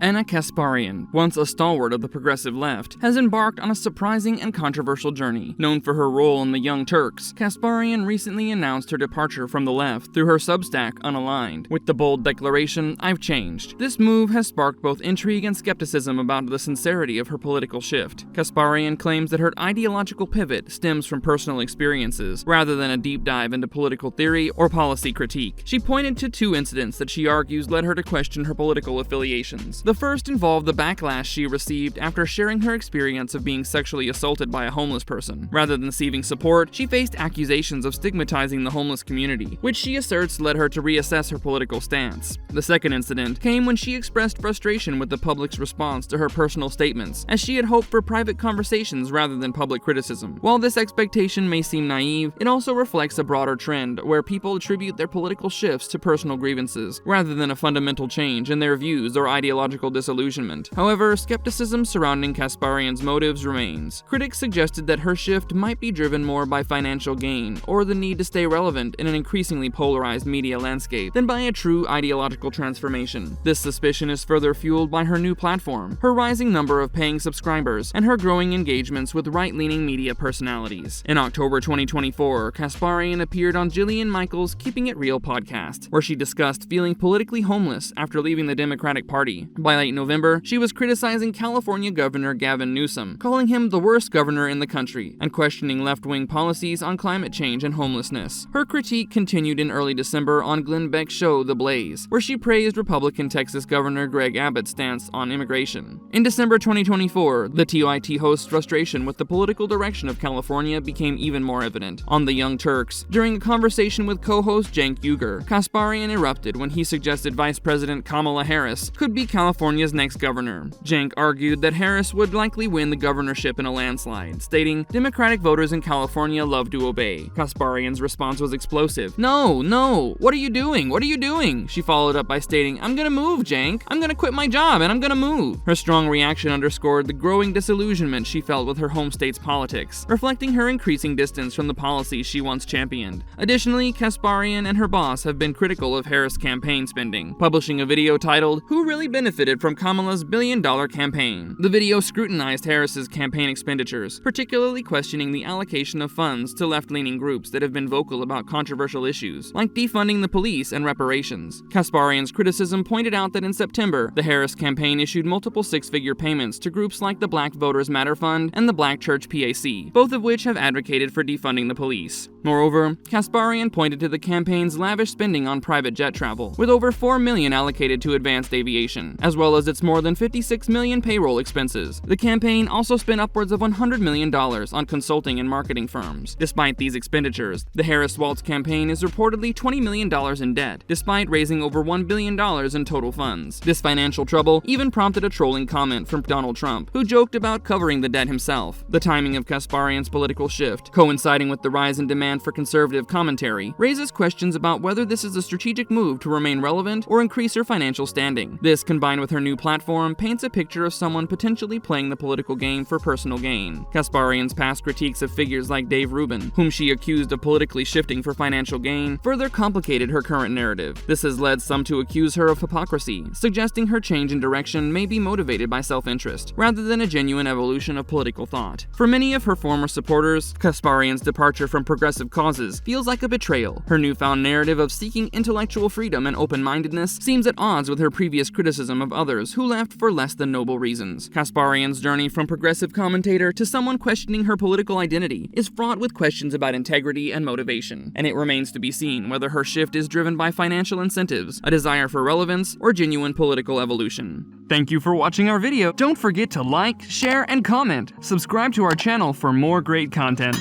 Anna Kasparian, once a stalwart of the progressive left, has embarked on a surprising and controversial journey. Known for her role in the Young Turks, Kasparian recently announced her departure from the left through her Substack Unaligned, with the bold declaration, "I've changed." This move has sparked both intrigue and skepticism about the sincerity of her political shift. Kasparian claims that her ideological pivot stems from personal experiences, rather than a deep dive into political theory or policy critique. She pointed to two incidents that she argues led her to question her political affiliations. The first involved the backlash she received after sharing her experience of being sexually assaulted by a homeless person. Rather than receiving support, she faced accusations of stigmatizing the homeless community, which she asserts led her to reassess her political stance. The second incident came when she expressed frustration with the public's response to her personal statements, as she had hoped for private conversations rather than public criticism. While this expectation may seem naive, it also reflects a broader trend where people attribute their political shifts to personal grievances, rather than a fundamental change in their views or ideological disillusionment. However, skepticism surrounding Kasparian's motives remains. Critics suggested that her shift might be driven more by financial gain, or the need to stay relevant in an increasingly polarized media landscape, than by a true ideological transformation. This suspicion is further fueled by her new platform, her rising number of paying subscribers, and her growing engagements with right-leaning media personalities. In October 2024, Kasparian appeared on Jillian Michaels' Keeping It Real podcast, where she discussed feeling politically homeless after leaving the Democratic Party. By late November, she was criticizing California Governor Gavin Newsom, calling him the worst governor in the country, and questioning left-wing policies on climate change and homelessness. Her critique continued in early December on Glenn Beck's show The Blaze, where she praised Republican Texas Governor Greg Abbott's stance on immigration. In December 2024, the TYT host's frustration with the political direction of California became even more evident. On the Young Turks, during a conversation with co-host Cenk Uygur, Kasparian erupted when he suggested Vice President Kamala Harris could be California's next governor. Cenk argued that Harris would likely win the governorship in a landslide, stating, "Democratic voters in California love to obey." Kasparian's response was explosive. No, what are you doing? What are you doing?" She followed up by stating, "I'm gonna move, Cenk. I'm gonna quit my job and I'm gonna move." Her strong reaction underscored the growing disillusionment she felt with her home state's politics, reflecting her increasing distance from the policies she once championed. Additionally, Kasparian and her boss have been critical of Harris' campaign spending, publishing a video titled, "Who Really Benefited from Kamala's Billion-Dollar Campaign?" The video scrutinized Harris's campaign expenditures, particularly questioning the allocation of funds to left-leaning groups that have been vocal about controversial issues, like defunding the police and reparations. Kasparian's criticism pointed out that in September, the Harris campaign issued multiple six-figure payments to groups like the Black Voters Matter Fund and the Black Church PAC, both of which have advocated for defunding the police. Moreover, Kasparian pointed to the campaign's lavish spending on private jet travel, with over $4 million allocated to advanced aviation, as well as its more than $56 million payroll expenses. The campaign also spent upwards of $100 million on consulting and marketing firms. Despite these expenditures, the Harris-Walz campaign is reportedly $20 million in debt, despite raising over $1 billion in total funds. This financial trouble even prompted a trolling comment from Donald Trump, who joked about covering the debt himself. The timing of Kasparian's political shift, coinciding with the rise in demand for conservative commentary, raises questions about whether this is a strategic move to remain relevant or increase her financial standing. This, combined with her new platform, paints a picture of someone potentially playing the political game for personal gain. Kasparian's past critiques of figures like Dave Rubin, whom she accused of politically shifting for financial gain, further complicated her current narrative. This has led some to accuse her of hypocrisy, suggesting her change in direction may be motivated by self-interest, rather than a genuine evolution of political thought. For many of her former supporters, Kasparian's departure from progressive causes feels like a betrayal. Her newfound narrative of seeking intellectual freedom and open-mindedness seems at odds with her previous criticism of others who left for less than noble reasons. Kasparian's journey from progressive commentator to someone questioning her political identity is fraught with questions about integrity and motivation, and it remains to be seen whether her shift is driven by financial incentives, a desire for relevance, or genuine political evolution. Thank you for watching our video. Don't forget to like, share, and comment. Subscribe to our channel for more great content.